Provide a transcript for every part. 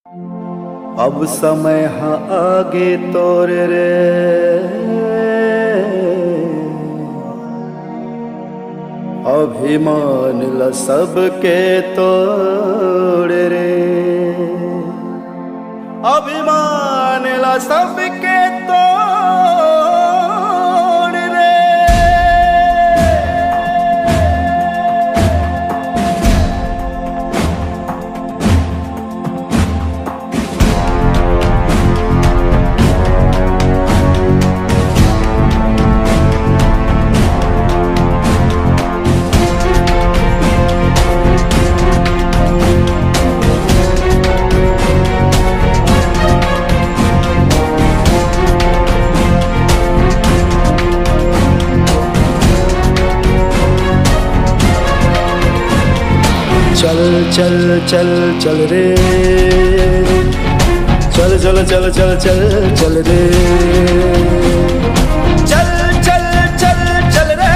अब समय हाँ आगे तोर रे, अभिमान ल सबके तोड़ रे, अभिमान ल सबके तोड़ रे। चल चल चल चल रे, चल चल चल चल चल चल रे, चल चल चल चल रे,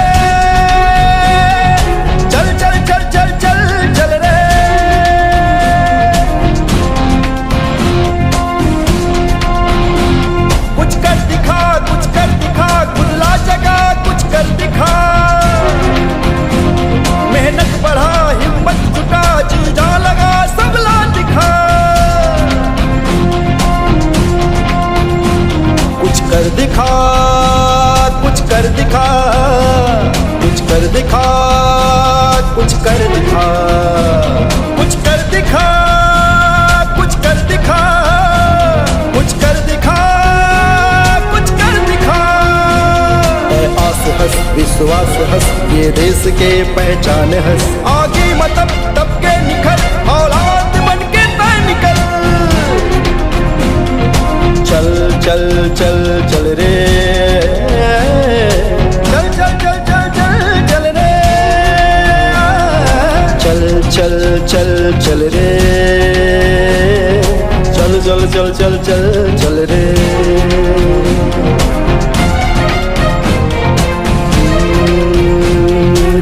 चल चल चल चल चल चल रे। कुछ कर दिखा, कुछ कर दिखा, खुला जगह कुछ कर दिखा। मेहनत बढ़ा, हिम्मत जुटा, जी जा लगा, सब ला दिखा। कुछ कर दिखा, कुछ कर दिखा, कुछ कर दिखा, कुछ कर दिखा, कुछ कर दिखा, कुछ कर दिखा, कुछ कर दिखा, कुछ कर दिखा। आस हंस, विश्वास हंस, ये देश के पहचान हंस। आगे मतलब तब के निखर, औलाद बन के तय निकल। चल चल चल चल रे, चल चल चल चल चल चल रे, चल चल चल चल रे, चल चल चल चल चल चल रे।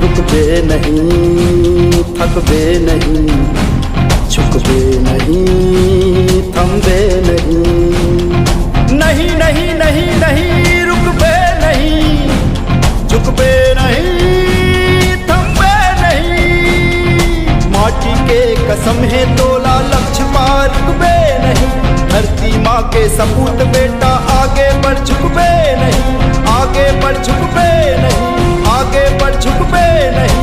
रुकबे नहीं, थकबे नहीं, झुकबे नहीं, थमबे नहीं, नहीं नहीं नहीं नहीं, रुकबे नहीं, झुकबे नहीं, थमबे नहीं। माटी के कसम है तोला लक्ष्य पार, रुकबे नहीं। धरती माँ के सपूत बेटा, आगे बढ़ झुकबे नहीं, आगे बढ़ झुकबे नहीं, आगे बढ़ झुकबे नहीं।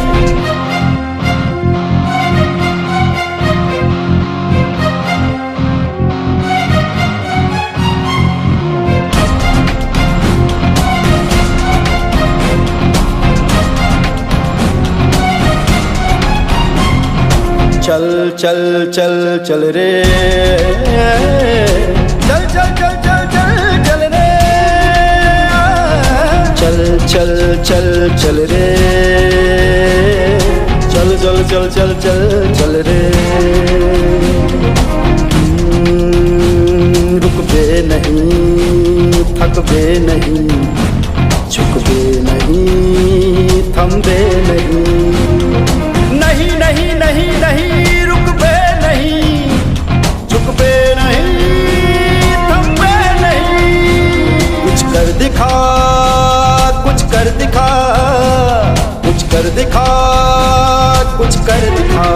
चल चल चल चल रे, चल चल चल चल चल चल रे, चल चल चल चल रे, चल चल चल चल चल चल रे। रुकबे नहीं, थकबे नहीं, झुकबे नहीं, थमबे नहीं, नहीं नहीं नहीं नहीं, रुकबे नहीं, झुकबे नहीं, थमबे नहीं। कुछ कर दिखा, कुछ कर दिखा, कुछ कर दिखा, कुछ कर दिखा,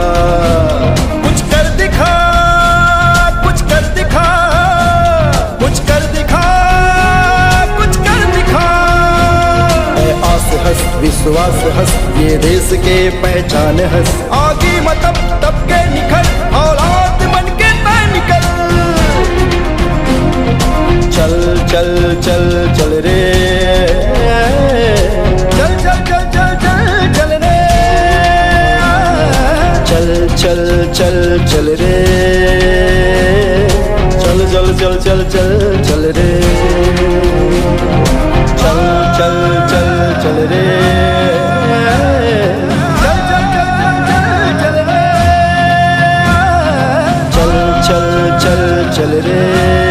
कुछ कर दिखा, कुछ कर दिखा, कुछ कर दिखा, कुछ कर दिखा। आस हंस, विश्वास हंस, ये देश के पहचान हंस। आगे मतलब तब के निखर, औलाद बन के तय निकल। चल चल चल चल रे, चल चल चल चल चल चल रे, चल चल चल चल रे, चल चल चल चल चल चल रे, चल चल चल चल रे, चल चल चल चल चल रे, चल चल चल चल रे।